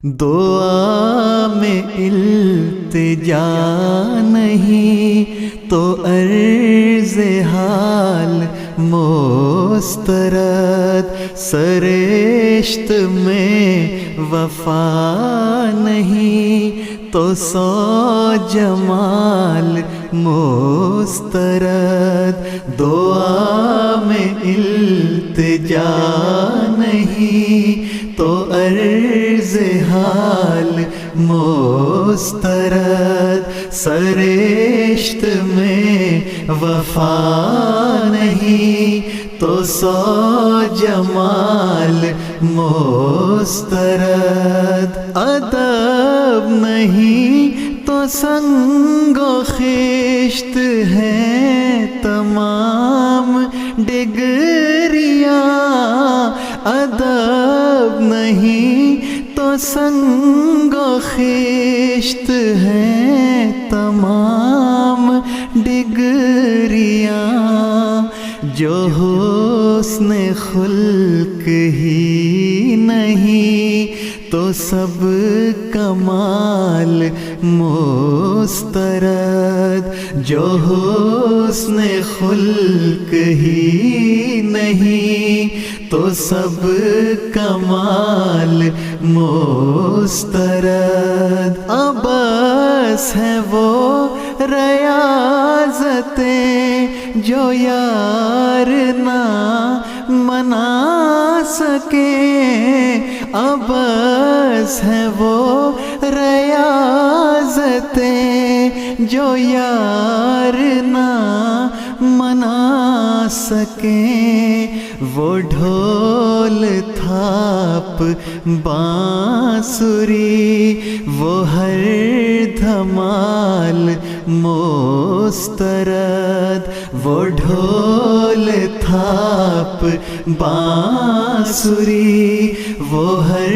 دعا میں التجا نہیں تو عرض حال مسترد، سرشت میں وفا نہیں تو سو جمال مسترد، دعا میں التجا نہیں تو عرض حال مسترد، سرشت میں وفا نہیں تو سو جمال مسترد، ادب نہیں تو سنگ و خشت ہے تمام ڈگریاں، ادب نہیں تو سنگ و خشت ہے تمام ڈگریاں، جو حسن خلق ہی نہیں تو سب کمال مسترد، جو حسن خلق ہی نہیں تو سب کمال مسترد، عبث ہے وہ ریاضتیں جو یار نہ منا سکیں، عبث ہے وہ ریاضتیں جو یار نہ منا سکیں، وہ ڈھول تھاپ بانسری وہ ہر دھمال مسترد، وہ ڈھول تھاپ بانسری وہ ہر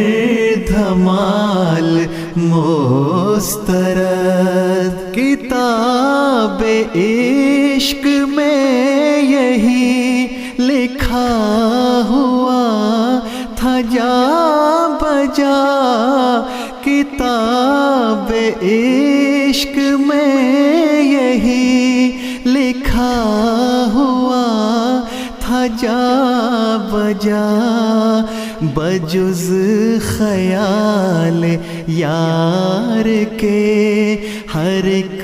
دھمال مسترد، کتاب عشق میں یہی لکھا ہوا تھا جا بجا، کتاب عشق میں یہی لکھا ہوا تھا جا بجا، بجز خیال یار کے ہر ایک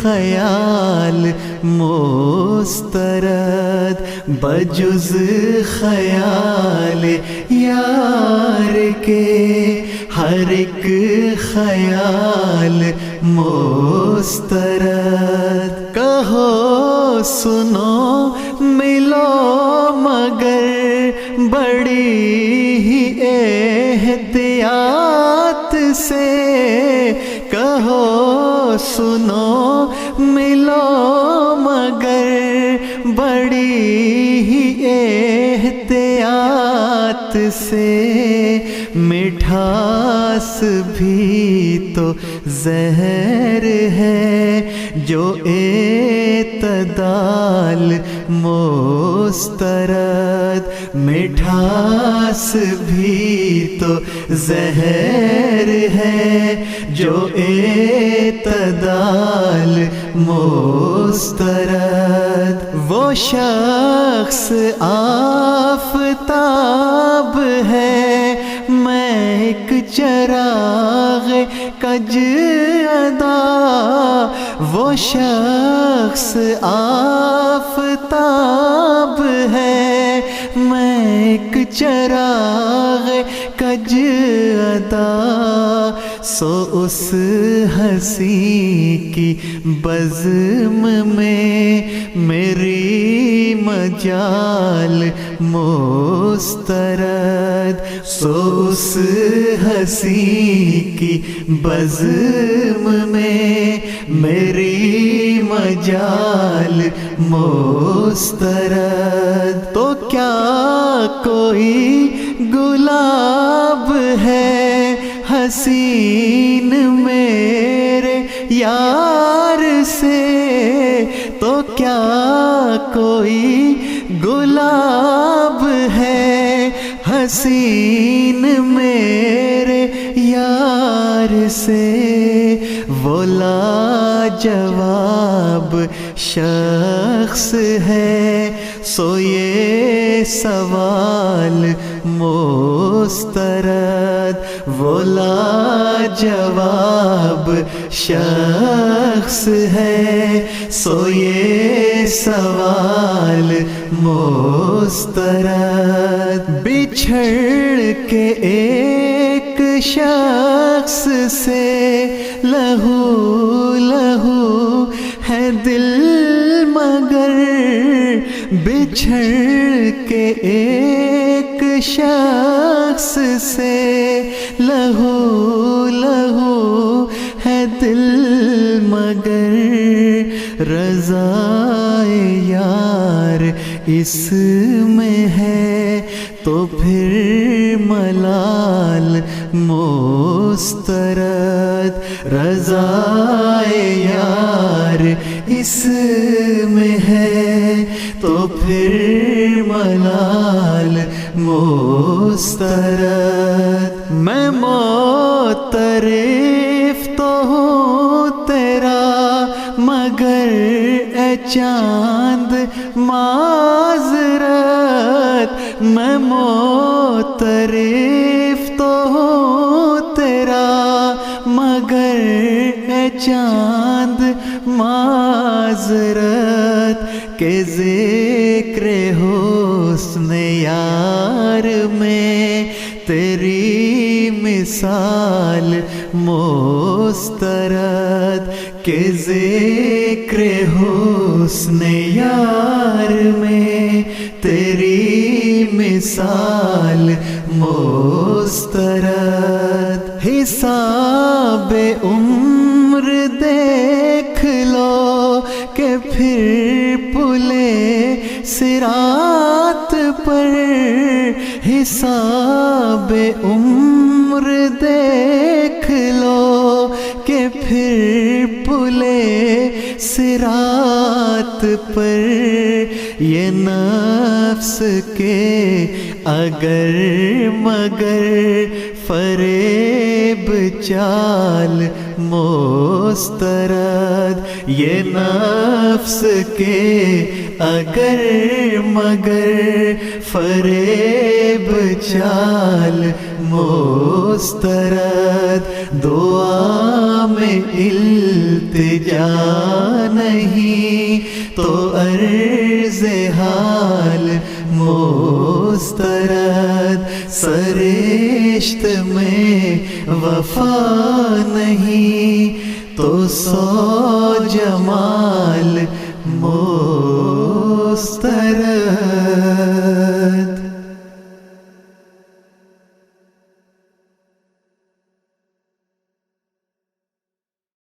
خیال مسترد، بجز خیال یار کے ہر ایک خیال مسترد، کہو سنو ملو مگر بڑی ہی احتیاط سے، کہو سنو ملو مگر بڑی ہی احتیاط سے، مٹھاس بھی تو زہر ہے جو اعتدال مسترد، مٹھاس بھی تو زہر ہے جو اعتدال مسترد، وہ شخص آفتاب ہے میں ایک چراغ کج ادا، وہ شخص آفتاب ہے میں ایک چراغ کج ادا، سو اس ہنسی کی بزم میں میری مجال مسترد، سو اس ہنسی کی بزم میں میری مجال مسترد، تو کیا کوئی گلاب ہے حسین میرے یار سے، تو کیا کوئی گلاب ہے حسین میرے یار یار سے وہ لاجواب شخص ہے، سو یہ سوال مسترد، وہ لاجواب شخص ہے، سو یہ سوال مسترد۔ بچھڑ کے ایک شخص سے لہو لہو ہے دل مگر، بچھڑ کے ایک شخص سے لہو لہو ہے دل مگر، رضائے یار اس میں ہے تو پھر ملال مسترد، رضائے یار اس میں ہے تو پھر ملال مسترد۔ میں معترف تو ہوں تیرا مگر اے چاند معذرت، میں معترف تو ہوں تیرا مگر اے چاند معذرت، کہ ذکر حسن یار میں تیری مثال مسترد، کہ ذکر حسن یار میں تیری مثال مسترد۔ حساب عمر دیکھ لو کہ پھر پلے صراط پر، حساب عمر دیکھ لو کہ پھر پلے صراط پر، یہ نفس کے اگر مگر فریب چال مسترد، یہ نفس کے اگر مگر فریب چال مسترد، دعا میں التجا نہیں تو عرض حال مسترد، سرشت میں وفا نہیں تو سو جمال مسترد۔